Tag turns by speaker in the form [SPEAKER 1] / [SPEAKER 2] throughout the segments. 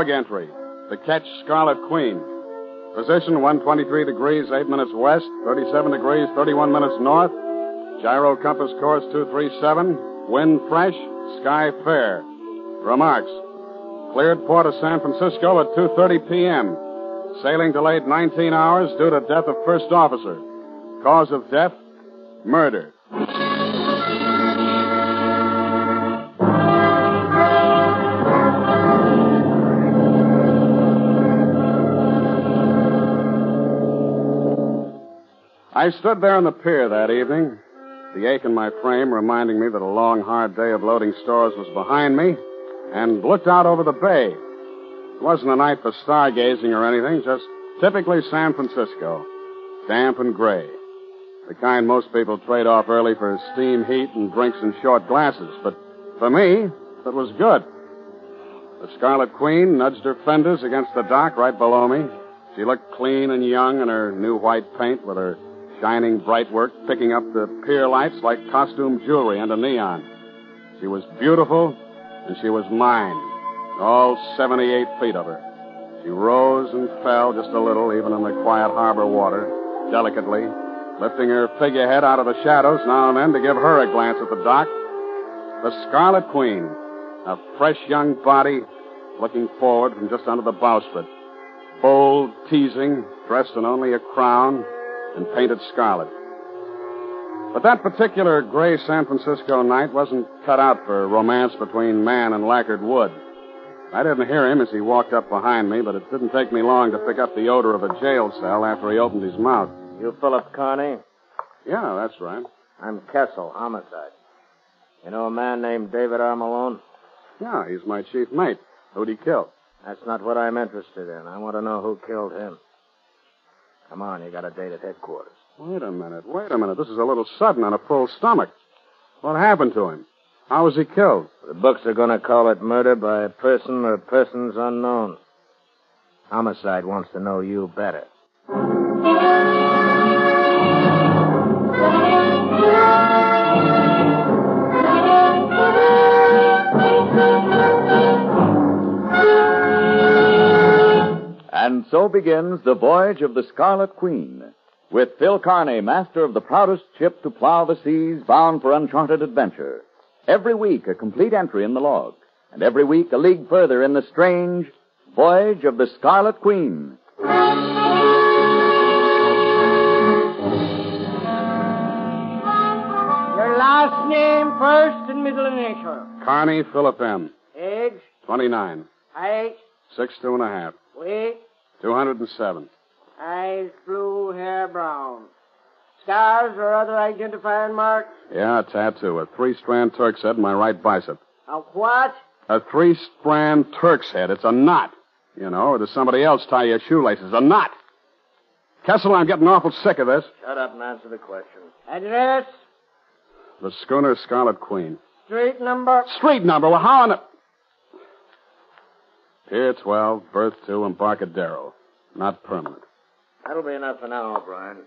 [SPEAKER 1] log entry. The ketch, Scarlet Queen. Position 123 degrees, 8 minutes west, 37 degrees, 31 minutes north. Gyro compass course 237. Wind fresh, sky fair. Remarks. Cleared port of San Francisco at 2:30 p.m. Sailing delayed 19 hours due to death of first officer. Cause of death, murder. I stood there on the pier that evening, the ache in my frame reminding me that a long, hard day of loading stores was behind me, and looked out over the bay. It wasn't a night for stargazing or anything, just typically San Francisco, damp and gray. The kind most people trade off early for steam heat and drinks in short glasses. But for me, it was good. The Scarlet Queen nudged her fenders against the dock right below me. She looked clean and young in her new white paint with her shining bright work picking up the pier lights like costume jewelry under neon. She was beautiful, and she was mine, all 78 feet of her. She rose and fell just a little, even in the quiet harbor water, delicately, lifting her figurehead out of the shadows now and then to give her a glance at the dock. The Scarlet Queen, a fresh young body looking forward from just under the bowsprit. Bold, teasing, dressed in only a crown and painted scarlet. But that particular gray San Francisco night wasn't cut out for romance between man and lacquered wood. I didn't hear him as he walked up behind me, but it didn't take me long to pick up the odor of a jail cell after he opened his mouth.
[SPEAKER 2] You Philip Kearney?
[SPEAKER 1] Yeah, that's right.
[SPEAKER 2] I'm Kessel, homicide. You know a man named David R. Malone?
[SPEAKER 1] Yeah, he's my chief mate. Who'd he kill?
[SPEAKER 2] That's not what I'm interested in. I want to know who killed him. Come on, you got a date at headquarters.
[SPEAKER 1] Wait a minute. This is a little sudden on a full stomach. What happened to him? How was he killed?
[SPEAKER 2] The books are going to call it murder by a person or persons unknown. Homicide wants to know you better.
[SPEAKER 3] And so begins the voyage of the Scarlet Queen, with Phil Kearney, master of the proudest ship to plow the seas, bound for uncharted adventure. Every week, a complete entry in the log, and every week, a league further in the strange voyage of the Scarlet Queen.
[SPEAKER 4] Your last name, first and middle initial.
[SPEAKER 1] Kearney Philip M.
[SPEAKER 4] Age?
[SPEAKER 1] 29.
[SPEAKER 4] Height?
[SPEAKER 1] 6'2.5".
[SPEAKER 4] Weight?
[SPEAKER 1] 207.
[SPEAKER 4] Eyes blue, hair brown. Scars or other identifying marks?
[SPEAKER 1] Yeah, a tattoo. A 3-strand Turk's head in my right bicep.
[SPEAKER 4] A what?
[SPEAKER 1] A 3-strand Turk's head. It's a knot. You know, or does somebody else tie your shoelaces? A knot. Kessel, I'm getting awful sick of this.
[SPEAKER 2] Shut up and answer the question.
[SPEAKER 4] Address?
[SPEAKER 1] The schooner Scarlet Queen.
[SPEAKER 4] Street number?
[SPEAKER 1] Street number? Well, how in the... Pier 12, berth 2, Embarcadero. Not permanent.
[SPEAKER 2] That'll be enough for now, O'Brien.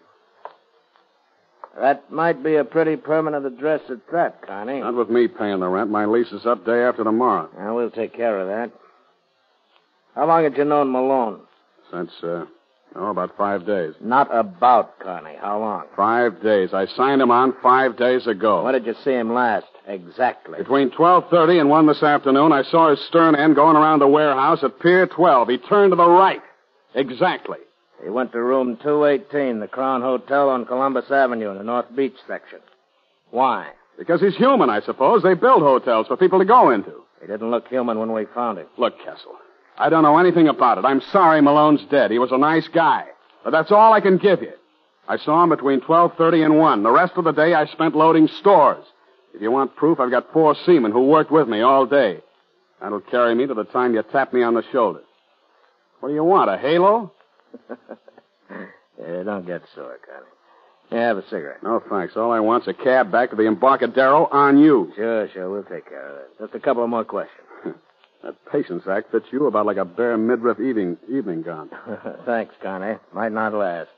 [SPEAKER 2] That might be a pretty permanent address at that, Kearney.
[SPEAKER 1] Not with me paying the rent. My lease is up day after tomorrow.
[SPEAKER 2] Yeah, we'll take care of that. How long had you known Malone?
[SPEAKER 1] Since, about 5 days.
[SPEAKER 2] Not about, Kearney. How long?
[SPEAKER 1] 5 days. I signed him on 5 days ago.
[SPEAKER 2] When did you see him last? Exactly.
[SPEAKER 1] Between 12:30 and 1 this afternoon, I saw his stern end going around the warehouse at Pier 12. He turned to the right. Exactly.
[SPEAKER 2] He went to room 218, the Crown Hotel on Columbus Avenue in the North Beach section. Why?
[SPEAKER 1] Because he's human, I suppose. They build hotels for people to go into.
[SPEAKER 2] He didn't look human when we found him.
[SPEAKER 1] Look, Kessel, I don't know anything about it. I'm sorry Malone's dead. He was a nice guy. But that's all I can give you. I saw him between 12:30 and 1. The rest of the day I spent loading stores. If you want proof, I've got 4 seamen who worked with me all day. That'll carry me to the time you tap me on the shoulder. What do you want, a halo?
[SPEAKER 2] Yeah, don't get sore, Connie. Yeah, have a cigarette.
[SPEAKER 1] No, thanks. All I want's a cab back to the Embarcadero on you.
[SPEAKER 2] Sure. We'll take care of it. Just a couple of more questions.
[SPEAKER 1] That patience act fits you about like a bare midriff evening gown.
[SPEAKER 2] Thanks, Connie. Might not last.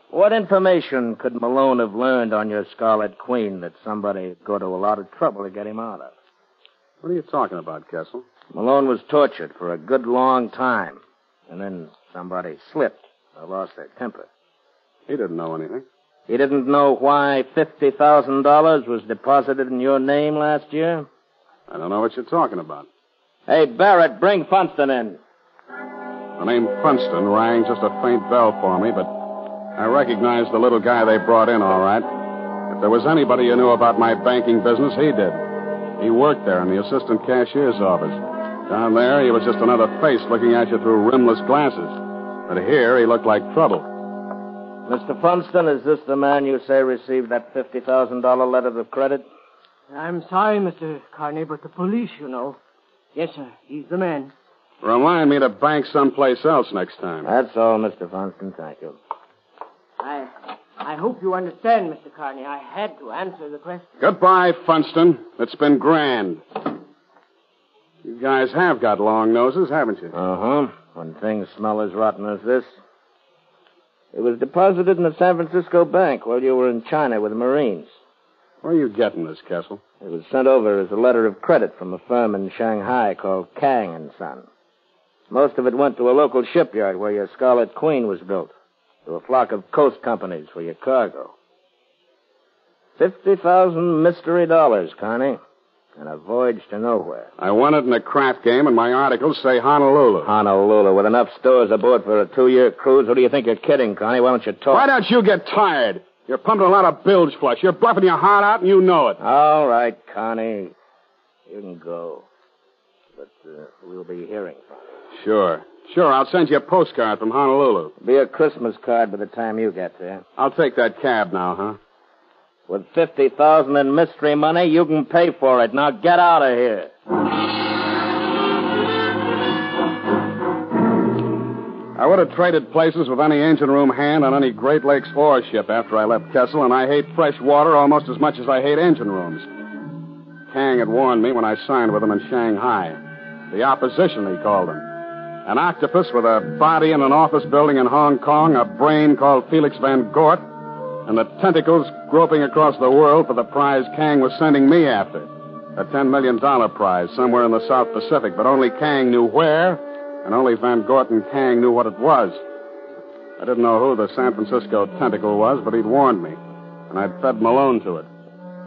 [SPEAKER 2] What information could Malone have learned on your Scarlet Queen that somebody would go to a lot of trouble to get him out of?
[SPEAKER 1] What are you talking about, Kessel?
[SPEAKER 2] Malone was tortured for a good long time. And then somebody slipped or lost their temper.
[SPEAKER 1] He didn't know anything.
[SPEAKER 2] He didn't know why $50,000 was deposited in your name last year?
[SPEAKER 1] I don't know what you're talking about.
[SPEAKER 2] Hey, Barrett, bring Funston in.
[SPEAKER 1] The name Funston rang just a faint bell for me, but I recognized the little guy they brought in all right. If there was anybody who knew about my banking business, he did. He worked there in the assistant cashier's office. Down there, he was just another face looking at you through rimless glasses. But here, he looked like trouble.
[SPEAKER 2] Mr. Funston, is this the man you say received that $50,000 letter of credit?
[SPEAKER 4] I'm sorry, Mr. Kearney, but the police, you know. Yes, sir. He's the man.
[SPEAKER 1] Remind me to bank someplace else next time.
[SPEAKER 2] That's all, Mr. Funston. Thank you.
[SPEAKER 4] I hope you understand, Mr. Kearney. I had to answer the question.
[SPEAKER 1] Goodbye, Funston. It's been grand. You guys have got long noses, haven't you?
[SPEAKER 2] Uh-huh. When things smell as rotten as this. It was deposited in the San Francisco bank while you were in China with the Marines.
[SPEAKER 1] Where are you getting this, Kessel?
[SPEAKER 2] It was sent over as a letter of credit from a firm in Shanghai called Kang and Son. Most of it went to a local shipyard where your Scarlet Queen was built, to a flock of coast companies for your cargo. 50,000 mystery dollars, Kearney, and a voyage to nowhere.
[SPEAKER 1] I won it in a craft game, and my articles say Honolulu.
[SPEAKER 2] Honolulu, with enough stores aboard for a 2-year cruise. Who do you think you're kidding, Kearney? Why don't you talk?
[SPEAKER 1] Why don't you get tired? You're pumping a lot of bilge flush. You're bluffing your heart out, and you know it.
[SPEAKER 2] All right, Kearney. You can go. But we'll be hearing from you.
[SPEAKER 1] Sure. Sure, I'll send you a postcard from Honolulu.
[SPEAKER 2] Be a Christmas card by the time you get there.
[SPEAKER 1] I'll take that cab now, huh?
[SPEAKER 2] With $50,000 in mystery money, you can pay for it. Now get out of here.
[SPEAKER 1] I would have traded places with any engine room hand on any Great Lakes ore ship after I left Kessel, and I hate fresh water almost as much as I hate engine rooms. Kang had warned me when I signed with him in Shanghai. The opposition, he called them. An octopus with a body in an office building in Hong Kong, a brain called Felix Van Gort, and the tentacles groping across the world for the prize Kang was sending me after. A $10 million prize somewhere in the South Pacific, but only Kang knew where, and only Van Gort and Kang knew what it was. I didn't know who the San Francisco tentacle was, but he'd warned me, and I'd fed Malone to it.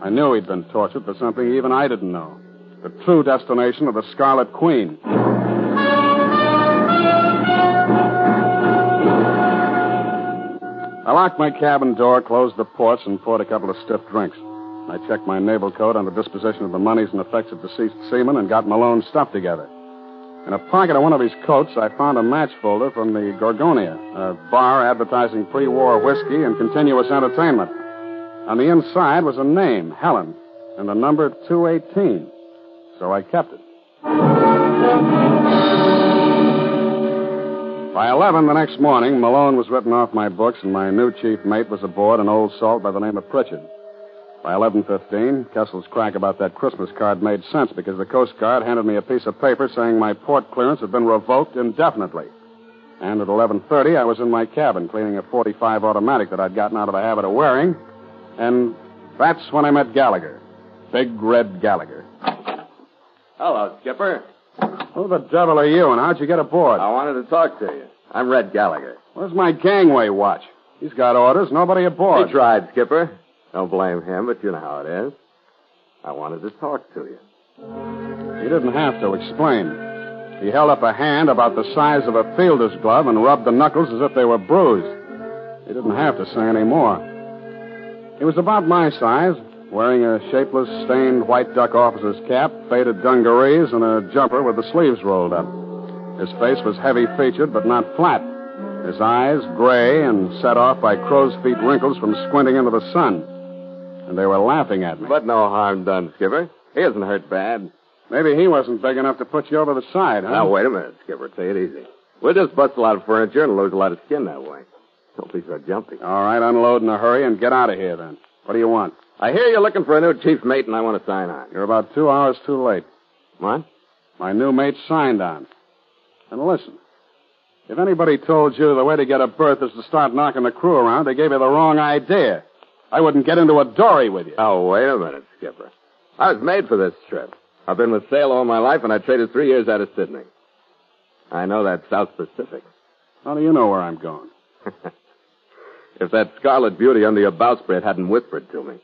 [SPEAKER 1] I knew he'd been tortured for something even I didn't know. The true destination of the Scarlet Queen. I locked my cabin door, closed the ports, and poured a couple of stiff drinks. I checked my naval code on the disposition of the monies and effects of deceased seamen and got Malone's stuff together. In a pocket of one of his coats, I found a match folder from the Gorgonia, a bar advertising pre-war whiskey and continuous entertainment. On the inside was a name, Helen, and the number 218. So I kept it. By 11 the next morning, Malone was written off my books, and my new chief mate was aboard, an old salt by the name of Pritchard. By 11:15, Kessel's crack about that Christmas card made sense because the Coast Guard handed me a piece of paper saying my port clearance had been revoked indefinitely. And at 11:30, I was in my cabin cleaning a .45 automatic that I'd gotten out of the habit of wearing, and that's when I met Gallagher. Big Red Gallagher.
[SPEAKER 3] Hello, Skipper.
[SPEAKER 1] Who the devil are you, and how'd you get aboard?
[SPEAKER 3] I wanted to talk to you. I'm Red Gallagher.
[SPEAKER 1] Where's my gangway watch? He's got orders, nobody aboard.
[SPEAKER 3] He tried, Skipper. Don't blame him, but you know how it is. I wanted to talk to you.
[SPEAKER 1] He didn't have to explain. He held up a hand about the size of a fielder's glove and rubbed the knuckles as if they were bruised. He didn't have to say any more. He was about my size, wearing a shapeless, stained white duck officer's cap, faded dungarees, and a jumper with the sleeves rolled up. His face was heavy-featured, but not flat. His eyes, gray and set off by crow's feet wrinkles from squinting into the sun. And they were laughing at me.
[SPEAKER 3] But no harm done, Skipper. He isn't hurt bad.
[SPEAKER 1] Maybe he wasn't big enough to put you over the side, huh?
[SPEAKER 3] Now, wait a minute, Skipper. Take it easy. We'll just bust a lot of furniture and lose a lot of skin that way. Don't be so jumpy.
[SPEAKER 1] All right, unload in a hurry and get out of here, then. What do you want?
[SPEAKER 3] I hear you're looking for a new chief mate, and I want to sign on.
[SPEAKER 1] You're about 2 hours too late.
[SPEAKER 3] What?
[SPEAKER 1] My new mate signed on. And listen, if anybody told you the way to get a berth is to start knocking the crew around, they gave you the wrong idea. I wouldn't get into a dory with you.
[SPEAKER 3] Oh, wait a minute, Skipper. I was made for this trip.
[SPEAKER 5] I've been with sail all my life, and I traded 3 years out of Sydney. I know that South Pacific.
[SPEAKER 1] How do you know where I'm going?
[SPEAKER 5] If that Scarlet Beauty under your bowsprit hadn't whispered to me,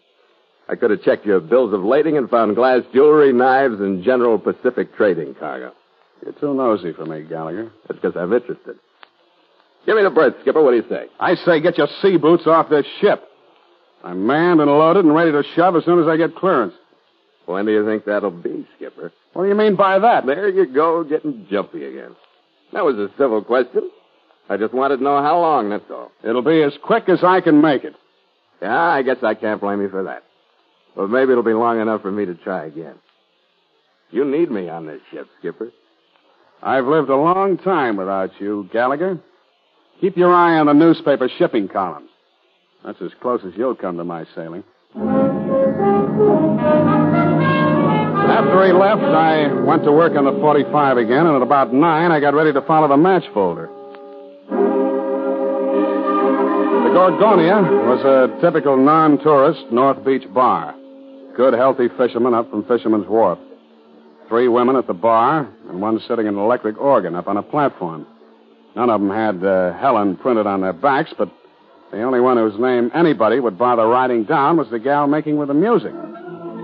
[SPEAKER 5] I could have checked your bills of lading and found glass jewelry, knives, and general Pacific trading cargo.
[SPEAKER 1] You're too nosy for me, Gallagher.
[SPEAKER 5] That's because I'm interested. Give me the berth, Skipper. What do you say?
[SPEAKER 1] I say get your sea boots off this ship. I'm manned and loaded and ready to shove as soon as I get clearance.
[SPEAKER 5] When do you think that'll be, Skipper?
[SPEAKER 1] What do you mean by that?
[SPEAKER 5] There you go, getting jumpy again. That was a civil question. I just wanted to know how long, that's all.
[SPEAKER 1] It'll be as quick as I can make it.
[SPEAKER 5] Yeah, I guess I can't blame you for that. But maybe it'll be long enough for me to try again. You need me on this ship, Skipper.
[SPEAKER 1] I've lived a long time without you, Gallagher. Keep your eye on the newspaper shipping columns. That's as close as you'll come to my sailing. After he left, I went to work on the 45 again, and at about 9, I got ready to follow the match folder. The Gorgonia was a typical non-tourist North Beach bar. Good, healthy fishermen up from Fisherman's Wharf. 3 women at the bar, and one sitting an electric organ up on a platform. None of them had Helen printed on their backs, but the only one whose name anybody would bother writing down was the gal making with the music.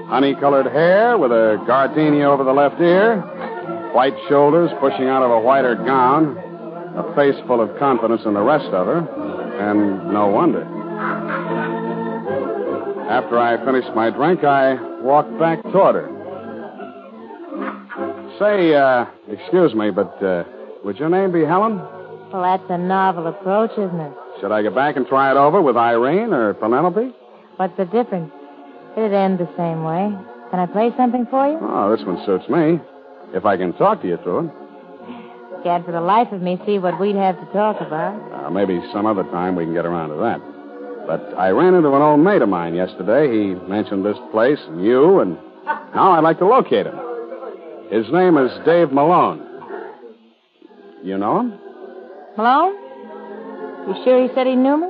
[SPEAKER 1] Honey-colored hair with a gardenia over the left ear, white shoulders pushing out of a whiter gown, a face full of confidence in the rest of her, and no wonder. After I finished my drink, I walked back toward her. Say, excuse me, but would your name be Helen?
[SPEAKER 6] Well, that's a novel approach, isn't it?
[SPEAKER 1] Should I go back and try it over with Irene or Penelope?
[SPEAKER 6] What's the difference? It'd end the same way. Can I play something for you?
[SPEAKER 1] Oh, this one suits me. If I can talk to you through it.
[SPEAKER 6] Can't for the life of me see what we'd have to talk about.
[SPEAKER 1] Maybe some other time we can get around to that. But I ran into an old mate of mine yesterday. He mentioned this place and you, and now I'd like to locate him. His name is Dave Malone. You know him?
[SPEAKER 6] Malone? You sure he said he knew me?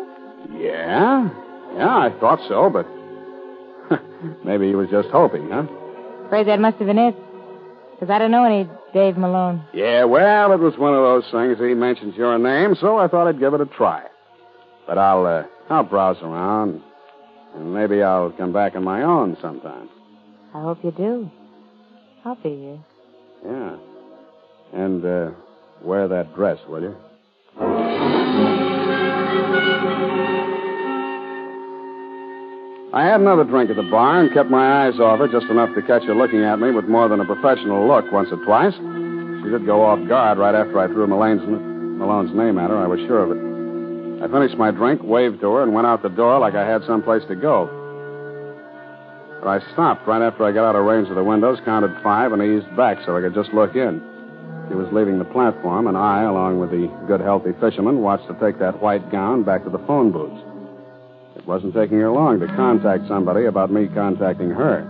[SPEAKER 1] Yeah, I thought so, but maybe he was just hoping, huh?
[SPEAKER 6] Afraid that must have been it. Because I don't know any Dave Malone.
[SPEAKER 1] Yeah, well, it was one of those things. He mentioned your name, so I thought I'd give it a try. But I'll browse around, and maybe I'll come back on my own sometime.
[SPEAKER 6] I hope you do. I'll be here.
[SPEAKER 1] Yeah. And wear that dress, will you? I had another drink at the bar and kept my eyes off her, just enough to catch her looking at me with more than a professional look once or twice. She did go off guard right after I threw Malone's name at her. I was sure of it. I finished my drink, waved to her, and went out the door like I had someplace to go. But I stopped right after I got out of range of the windows, counted 5, and eased back so I could just look in. She was leaving the platform, and I, along with the good, healthy fisherman, watched her take that white gown back to the phone booths. It wasn't taking her long to contact somebody about me contacting her.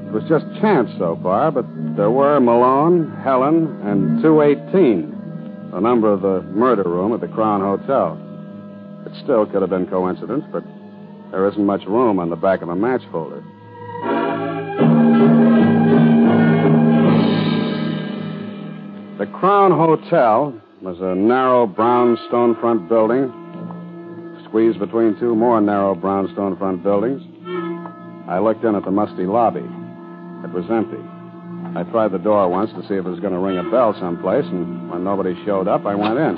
[SPEAKER 1] It was just chance so far, but there were Malone, Helen, and 218, the number of the murder room at the Crown Hotel. It still could have been coincidence, but there isn't much room on the back of a match folder. The Crown Hotel was a narrow brown stone front building, squeezed between 2 more narrow brown stone front buildings. I looked in at the musty lobby. It was empty. I tried the door once to see if it was going to ring a bell someplace, and when nobody showed up, I went in.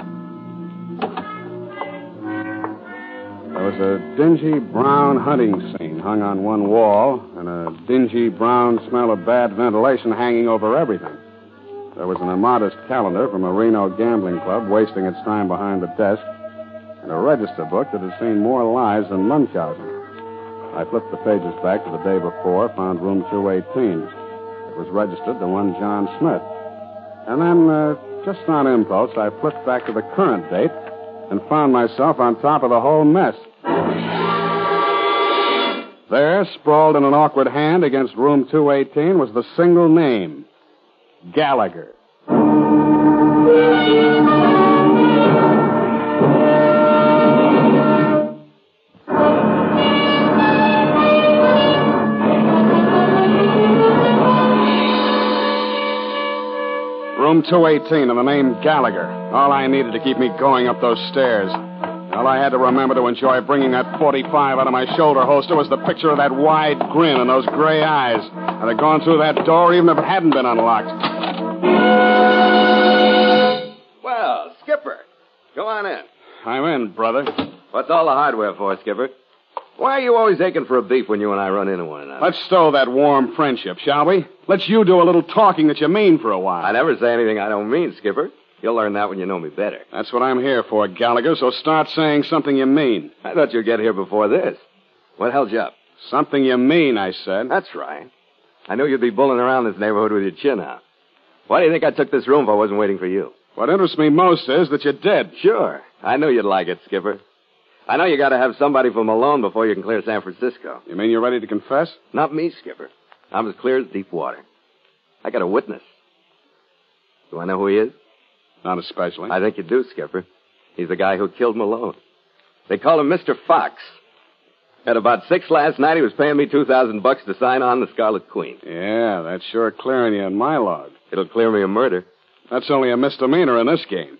[SPEAKER 1] There was a dingy brown hunting scene hung on one wall, and a dingy brown smell of bad ventilation hanging over everything. There was an immodest calendar from a Reno gambling club wasting its time behind the desk, and a register book that had seen more lives than Munchausen. I flipped the pages back to the day before, found room 218. It was registered to one John Smith. And then, just on impulse, I flipped back to the current date and found myself on top of the whole mess. There, sprawled in an awkward hand against room 218, was the single name, Gallagher. 218 and the name Gallagher. All I needed to keep me going up those stairs. All I had to remember to enjoy bringing that 45 out of my shoulder holster was the picture of that wide grin and those gray eyes. I'd have gone through that door even if it hadn't been unlocked.
[SPEAKER 5] Well, Skipper, go on in.
[SPEAKER 1] I'm in, brother.
[SPEAKER 5] What's all the hardware for, Skipper? Why are you always aching for a beef when you and I run into one another?
[SPEAKER 1] Let's stow that warm friendship, shall we? Let's you do a little talking that you mean for a while.
[SPEAKER 5] I never say anything I don't mean, Skipper. You'll learn that when you know me better.
[SPEAKER 1] That's what I'm here for, Gallagher, so start saying something you mean.
[SPEAKER 5] I thought you'd get here before this. What held you up?
[SPEAKER 1] Something you mean, I said.
[SPEAKER 5] That's right. I knew you'd be bulling around this neighborhood with your chin out. Why do you think I took this room if I wasn't waiting for you?
[SPEAKER 1] What interests me most is that you did.
[SPEAKER 5] Sure. I knew you'd like it, Skipper. I know you got to have somebody for Malone before you can clear San Francisco.
[SPEAKER 1] You mean you're ready to confess?
[SPEAKER 5] Not me, Skipper. I'm as clear as deep water. I got a witness. Do I know who he is?
[SPEAKER 1] Not especially.
[SPEAKER 5] I think you do, Skipper. He's the guy who killed Malone. They call him Mr. Fox. At about 6 last night, he was paying me $2,000 to sign on the Scarlet Queen.
[SPEAKER 1] Yeah, that's sure clearing you in my log.
[SPEAKER 5] It'll clear me of murder.
[SPEAKER 1] That's only a misdemeanor in this game.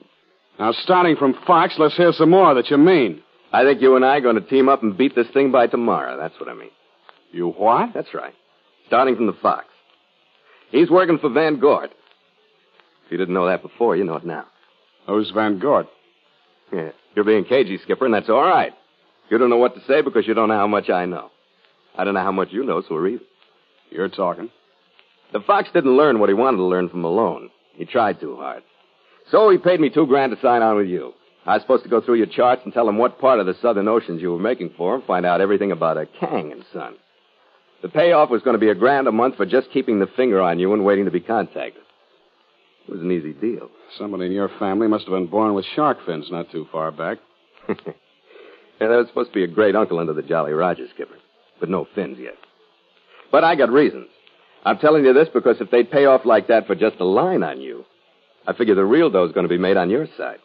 [SPEAKER 1] Now, starting from Fox, let's hear some more that you mean.
[SPEAKER 5] I think you and I are going to team up and beat this thing by tomorrow. That's what I mean.
[SPEAKER 1] You what?
[SPEAKER 5] That's right. Starting from the Fox. He's working for Van Gort. If you didn't know that before, you know it now.
[SPEAKER 1] Who's Van Gort?
[SPEAKER 5] Yeah, you're being cagey, Skipper, and that's all right. You don't know what to say because you don't know how much I know. I don't know how much you know, so we're even.
[SPEAKER 1] You're talking.
[SPEAKER 5] The Fox didn't learn what he wanted to learn from Malone. He tried too hard. So he paid me $2,000 to sign on with you. I was supposed to go through your charts and tell him what part of the Southern Oceans you were making for him, find out everything about a Kang and Son. The payoff was going to be $1,000 a month for just keeping the finger on you and waiting to be contacted. It was an easy deal.
[SPEAKER 1] Somebody in your family must have been born with shark fins not too far back.
[SPEAKER 5] Yeah, that was supposed to be a great uncle under the Jolly Roger, Skipper. But no fins yet. But I got reasons. I'm telling you this because if they'd pay off like that for just a line on you, I figure the real dough's going to be made on your side.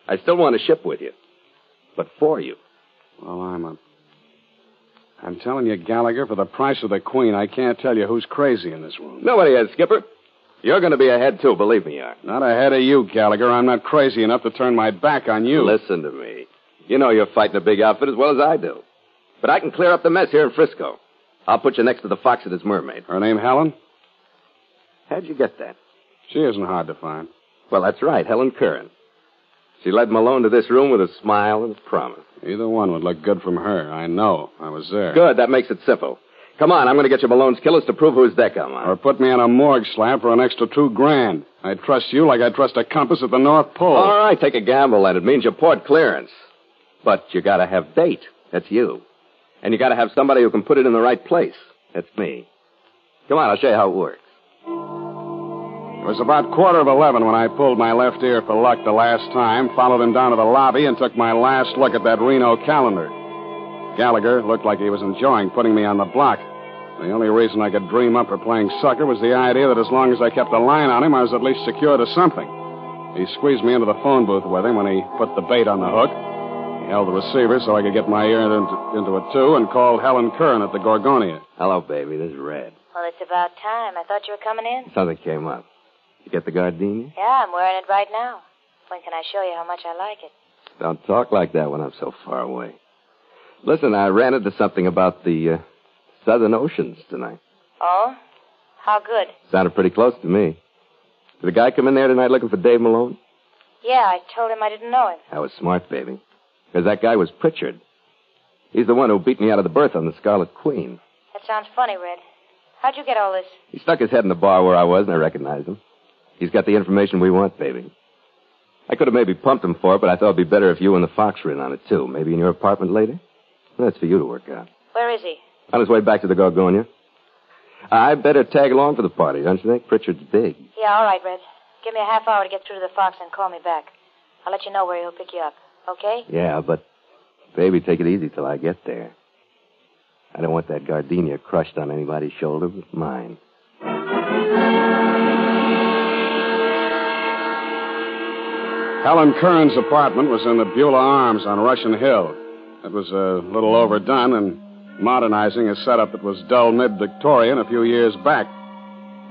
[SPEAKER 5] I still want to ship with you. But for you.
[SPEAKER 1] Well, I'm telling you, Gallagher, for the price of the Queen, I can't tell you who's crazy in this room.
[SPEAKER 5] Nobody is, Skipper. You're going to be ahead, too, believe me you are.
[SPEAKER 1] Not ahead of you, Gallagher. I'm not crazy enough to turn my back on you.
[SPEAKER 5] Listen to me. You know you're fighting a big outfit as well as I do. But I can clear up the mess here in Frisco. I'll put you next to the Fox and his mermaid.
[SPEAKER 1] Her name Helen?
[SPEAKER 5] How'd you get that?
[SPEAKER 1] She isn't hard to find.
[SPEAKER 5] Well, that's right, Helen Curran. She led Malone to this room with a smile and a promise.
[SPEAKER 1] Either one would look good from her. I know. I was there.
[SPEAKER 5] Good. That makes it simple. Come on, I'm going to get you Malone's killers to prove whose deck I'm on.
[SPEAKER 1] Or put me on a morgue slab for an extra $2,000. I'd trust you like I trust a compass at the North Pole.
[SPEAKER 5] All right, take a gamble, and it means you port clearance. But you got to have bait. That's you. And you got to have somebody who can put it in the right place. That's me. Come on, I'll show you how it works.
[SPEAKER 1] It was about 11:15 when I pulled my left ear for luck the last time, followed him down to the lobby, and took my last look at that Reno calendar. Gallagher looked like he was enjoying putting me on the block. The only reason I could dream up for playing sucker was the idea that as long as I kept a line on him, I was at least secure to something. He squeezed me into the phone booth with him when he put the bait on the hook. He held the receiver so I could get my ear into it, too, and called Helen Curran at the Gorgonia.
[SPEAKER 5] Hello, baby. This is Red.
[SPEAKER 6] Well, it's about time. I thought you were coming in.
[SPEAKER 5] Something came up. You get the gardenia?
[SPEAKER 6] Yeah, I'm wearing it right now. When can I show you how much I like it?
[SPEAKER 5] Don't talk like that when I'm so far away. Listen, I ran into something about the Southern Oceans tonight.
[SPEAKER 6] Oh? How good?
[SPEAKER 5] Sounded pretty close to me. Did the guy come in there tonight looking for Dave Malone?
[SPEAKER 6] Yeah, I told him I didn't know him.
[SPEAKER 5] That was smart, baby. Because that guy was Pritchard. He's the one who beat me out of the berth on the Scarlet Queen.
[SPEAKER 6] That sounds funny, Red. How'd you get all this?
[SPEAKER 5] He stuck his head in the bar where I was, and I recognized him. He's got the information we want, baby. I could have maybe pumped him for it, but I thought it'd be better if you and the Fox were in on it, too. Maybe in your apartment later? Well, that's for you to work out.
[SPEAKER 6] Where is he?
[SPEAKER 5] On his way back to the Gorgonia. I better tag along for the party, don't you think? Pritchard's big.
[SPEAKER 6] Yeah, all right, Red. Give me a half hour to get through to the Fox and call me back. I'll let you know where he'll pick you up. Okay?
[SPEAKER 5] Yeah, but, baby, take it easy till I get there. I don't want that gardenia crushed on anybody's shoulder but mine.
[SPEAKER 1] Helen Curran's apartment was in the Beulah Arms on Russian Hill. It was a little overdone and modernizing a setup that was dull mid-Victorian a few years back.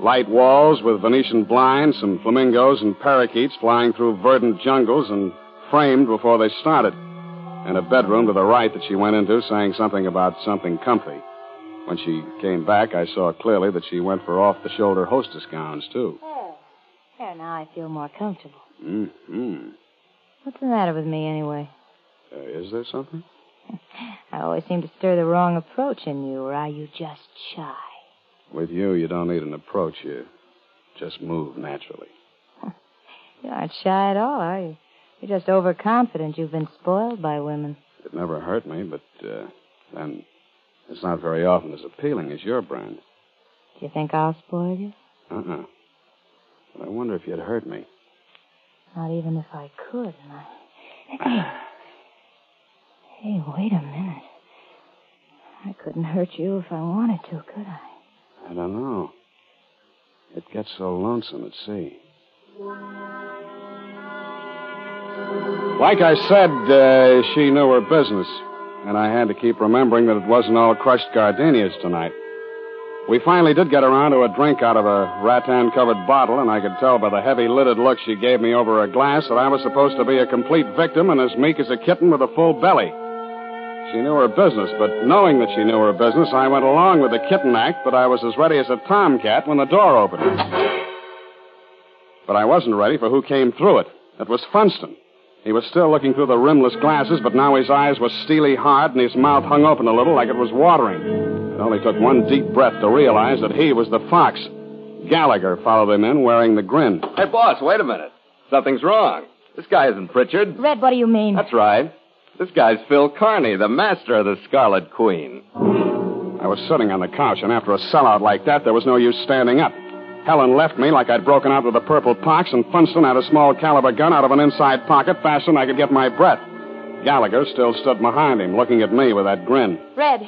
[SPEAKER 1] Light walls with Venetian blinds, some flamingos and parakeets flying through verdant jungles and framed before they started. And a bedroom to the right that she went into saying something about something comfy. When she came back, I saw clearly that she went for off-the-shoulder hostess gowns, too.
[SPEAKER 6] Oh. There, now I feel more comfortable.
[SPEAKER 1] Mm-hmm.
[SPEAKER 6] What's the matter with me, anyway?
[SPEAKER 1] Is there something?
[SPEAKER 6] I always seem to stir the wrong approach in you, or are you just shy?
[SPEAKER 1] With you don't need an approach. You just move naturally.
[SPEAKER 6] You aren't shy at all, are you? You're just overconfident. You've been spoiled by women.
[SPEAKER 1] It never hurt me, but then it's not very often as appealing as your brand.
[SPEAKER 6] Do you think I'll spoil you?
[SPEAKER 1] Uh-uh. But I wonder if you'd hurt me.
[SPEAKER 6] Not even if I could. Hey, wait a minute. I couldn't hurt you if I wanted to, could I?
[SPEAKER 1] I don't know. It gets so lonesome at sea. Like I said, she knew her business. And I had to keep remembering that it wasn't all crushed gardenias tonight. We finally did get around to a drink out of a rattan-covered bottle, and I could tell by the heavy-lidded look she gave me over a glass that I was supposed to be a complete victim and as meek as a kitten with a full belly. She knew her business, but knowing that she knew her business, I went along with the kitten act, but I was as ready as a tomcat when the door opened. But I wasn't ready for who came through it. It was Funston. He was still looking through the rimless glasses, but now his eyes were steely hard and his mouth hung open a little like it was watering. It only took one deep breath to realize that he was the fox. Gallagher followed him in wearing the grin.
[SPEAKER 5] Hey, boss, wait a minute. Something's wrong. This guy isn't Pritchard.
[SPEAKER 6] Red, what do you mean?
[SPEAKER 5] That's right. This guy's Phil Kearney, the master of the Scarlet Queen.
[SPEAKER 1] I was sitting on the couch, and after a sellout like that, there was no use standing up. Helen left me like I'd broken out with the purple pox, and Funston had a small caliber gun out of an inside pocket faster than I could get my breath. Gallagher still stood behind him, looking at me with that grin.
[SPEAKER 6] Red,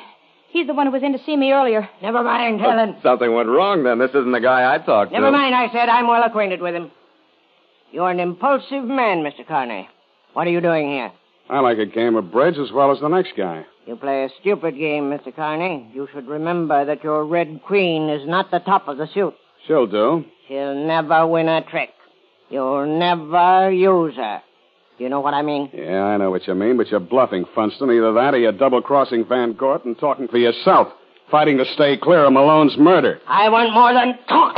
[SPEAKER 6] he's the one who was in to see me earlier.
[SPEAKER 4] Never mind, Helen.
[SPEAKER 5] Something went wrong, then. This isn't the guy I talked to.
[SPEAKER 4] Never mind, I said. I'm well acquainted with him. You're an impulsive man, Mr. Kearney. What are you doing here?
[SPEAKER 1] I like a game of bridge as well as the next guy.
[SPEAKER 4] You play a stupid game, Mr. Kearney. You should remember that your Red Queen is not the top of the suit.
[SPEAKER 1] She'll do.
[SPEAKER 4] She'll never win a trick. You'll never use her. Do you know what I mean?
[SPEAKER 1] Yeah, I know what you mean, but you're bluffing, Funston. Either that or you're double-crossing Van Gort and talking for yourself, fighting to stay clear of Malone's murder.
[SPEAKER 4] I want more than talk.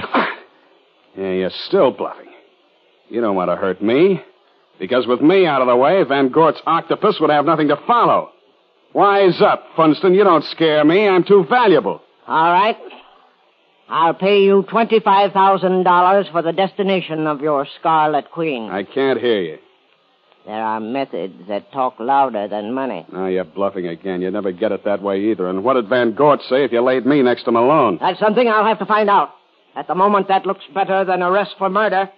[SPEAKER 1] Yeah, you're still bluffing. You don't want to hurt me. Because with me out of the way, Van Gort's octopus would have nothing to follow. Wise up, Funston. You don't scare me. I'm too valuable.
[SPEAKER 4] All right. I'll pay you $25,000 for the destination of your Scarlet Queen.
[SPEAKER 1] I can't hear you.
[SPEAKER 4] There are methods that talk louder than money.
[SPEAKER 1] Now you're bluffing again. You'd never get it that way either. And what did Van Gort say if you laid me next to Malone?
[SPEAKER 4] That's something I'll have to find out. At the moment, that looks better than arrest for murder.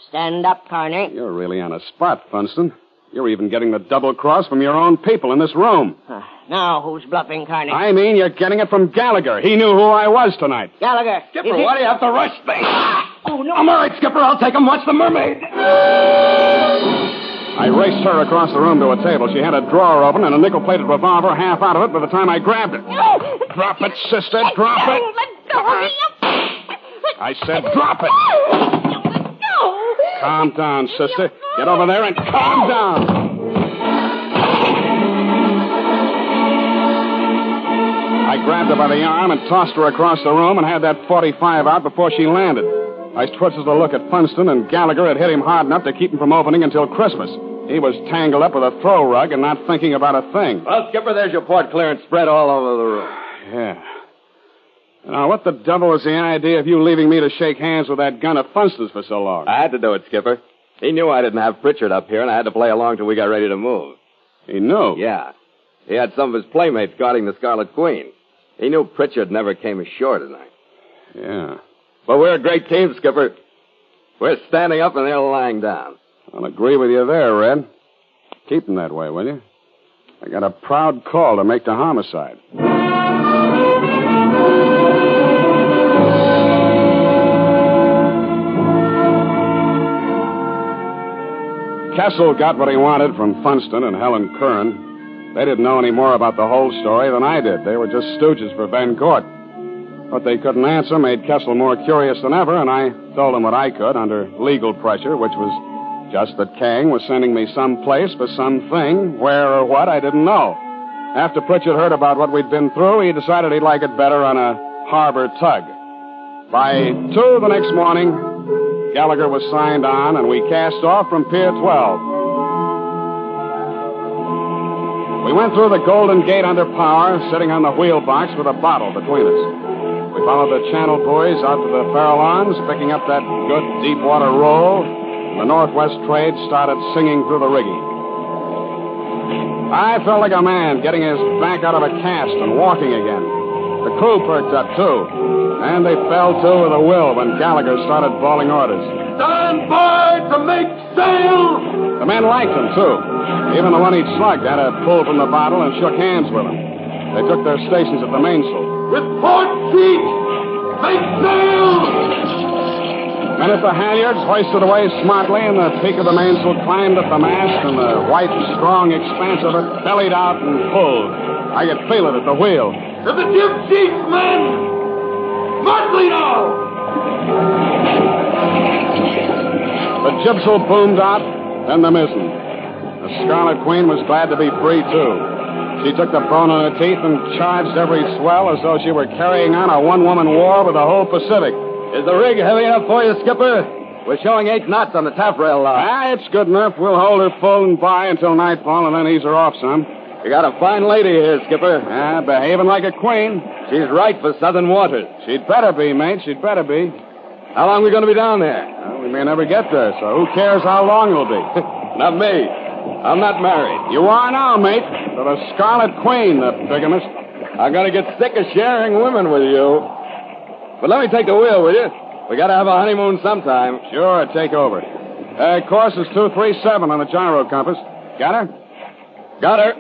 [SPEAKER 4] Stand up, Kearney.
[SPEAKER 1] You're really on a spot, Funston. You're even getting the double cross from your own people in this room.
[SPEAKER 4] Now who's bluffing, Kearney?
[SPEAKER 1] I mean, you're getting it from Gallagher. He knew who I was tonight.
[SPEAKER 4] Gallagher.
[SPEAKER 5] Skipper, why do you have to rush things? Oh, no. I'm all right, Skipper. I'll take him. Watch the mermaid.
[SPEAKER 1] I raced her across the room to a table. She had a drawer open and a nickel-plated revolver half out of it by the time I grabbed it.
[SPEAKER 6] No!
[SPEAKER 1] Drop it, sister. Drop it.
[SPEAKER 6] Let go of me.
[SPEAKER 1] I said drop it. Calm down, sister. Get over there and calm down. I grabbed her by the arm and tossed her across the room and had that .45 out before she landed. I twisted to look at Funston, and Gallagher had hit him hard enough to keep him from opening until Christmas. He was tangled up with a throw rug and not thinking about a thing.
[SPEAKER 5] Well, Skipper, there's your port clearance spread all over the room.
[SPEAKER 1] Yeah. Now, what the devil was the idea of you leaving me to shake hands with that gun of Funston's for so long?
[SPEAKER 5] I had to do it, Skipper. He knew I didn't have Pritchard up here, and I had to play along till we got ready to move.
[SPEAKER 1] He knew?
[SPEAKER 5] Yeah. He had some of his playmates guarding the Scarlet Queen. He knew Pritchard never came ashore tonight.
[SPEAKER 1] Yeah.
[SPEAKER 5] But we're a great team, Skipper. We're standing up and they're lying down.
[SPEAKER 1] I'll agree with you there, Red. Keep them that way, will you? I got a proud call to make to homicide. Kessel got what he wanted from Funston and Helen Curran. They didn't know any more about the whole story than I did. They were just stooges for Van Gort. What they couldn't answer made Kessel more curious than ever, and I told him what I could under legal pressure, which was just that Kang was sending me someplace for something. Where or what, I didn't know. After Pritchard heard about what we'd been through, he decided he'd like it better on a harbor tug. By 2 the next morning, Gallagher was signed on, and we cast off from Pier 12. We went through the Golden Gate under power, sitting on the wheel box with a bottle between us. We followed the channel buoys out to the Farallones, picking up that good deep-water roll, and the Northwest trade started singing through the rigging. I felt like a man getting his back out of a cast and walking again. The crew perked up, too, and they fell to with a will when Gallagher started bawling orders.
[SPEAKER 7] Stand by to make sail!
[SPEAKER 1] The men liked him, too. Even the one he'd slugged had a pull from the bottle and shook hands with him. They took their stations at the mainsail.
[SPEAKER 7] With port feet! Make sail!
[SPEAKER 1] Men at the halyards hoisted away smartly, and the peak of the mainsail climbed up the mast, and the white, strong expanse of it bellied out and pulled. I could feel it at the wheel.
[SPEAKER 7] To the jib sheets, men! Smartly now!
[SPEAKER 1] The jibsail boomed out, then the mizzen. The Scarlet Queen was glad to be free, too. She took the bone in her teeth and charged every swell as though she were carrying on a one-woman war with the whole Pacific.
[SPEAKER 5] Is the rig heavy enough for you, Skipper? We're showing 8 knots on the taffrail now.
[SPEAKER 1] It's good enough. We'll hold her full and by until nightfall and then ease her off some.
[SPEAKER 5] You got a fine lady here, Skipper.
[SPEAKER 1] Behaving like a queen.
[SPEAKER 5] She's right for southern waters.
[SPEAKER 1] She'd better be, mate. She'd better be.
[SPEAKER 5] How long are we going to be down there?
[SPEAKER 1] Well, we may never get there, so who cares how long it'll be?
[SPEAKER 5] Not me. I'm not married.
[SPEAKER 1] You are now, mate. To the Scarlet Queen, the bigamist.
[SPEAKER 5] I'm going to get sick of sharing women with you. But let me take the wheel, will you? We got to have a honeymoon sometime.
[SPEAKER 1] Sure, take over. Course is 237 on the gyro compass. Got her?
[SPEAKER 5] Got her.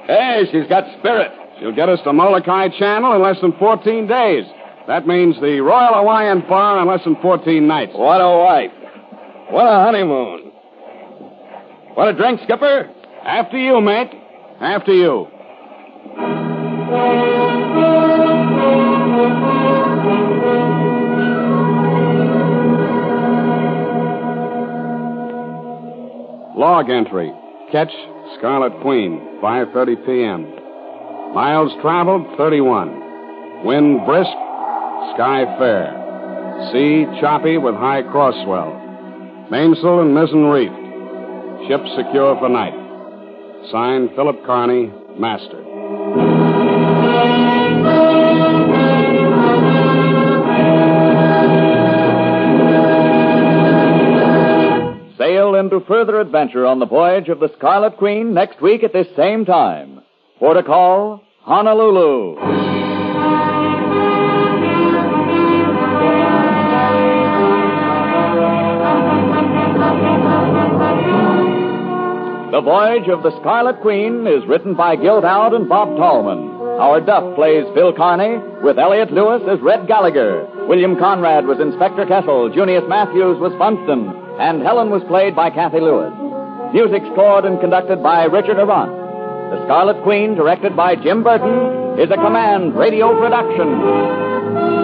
[SPEAKER 5] Hey, she's got spirit.
[SPEAKER 1] She'll get us to Molokai Channel in less than 14 days. That means the Royal Hawaiian Bar in less than 14 nights.
[SPEAKER 5] What a wife. What a honeymoon. Want a drink, Skipper?
[SPEAKER 1] After you, mate. After you. Log entry. Ketch, Scarlet Queen, 5:30 p.m. Miles traveled, 31. Wind brisk, sky fair. Sea choppy with high cross swell. Mainsail and mizzen reefed. Ship secure for night. Signed, Philip Kearney, Master.
[SPEAKER 3] Sail into further adventure on the voyage of the Scarlet Queen next week at this same time. Port of call, Honolulu. The Voyage of the Scarlet Queen is written by Doud and Bob Tallman. Howard Duff plays Phil Kearney, with Elliott Lewis as Red Gallagher. William Conrad was Inspector Kessel, Junius Matthews was Funston, and Helen was played by Kathy Lewis. Music scored and conducted by Richard Arant. The Scarlet Queen, directed by Jim Burton, is a Command radio production.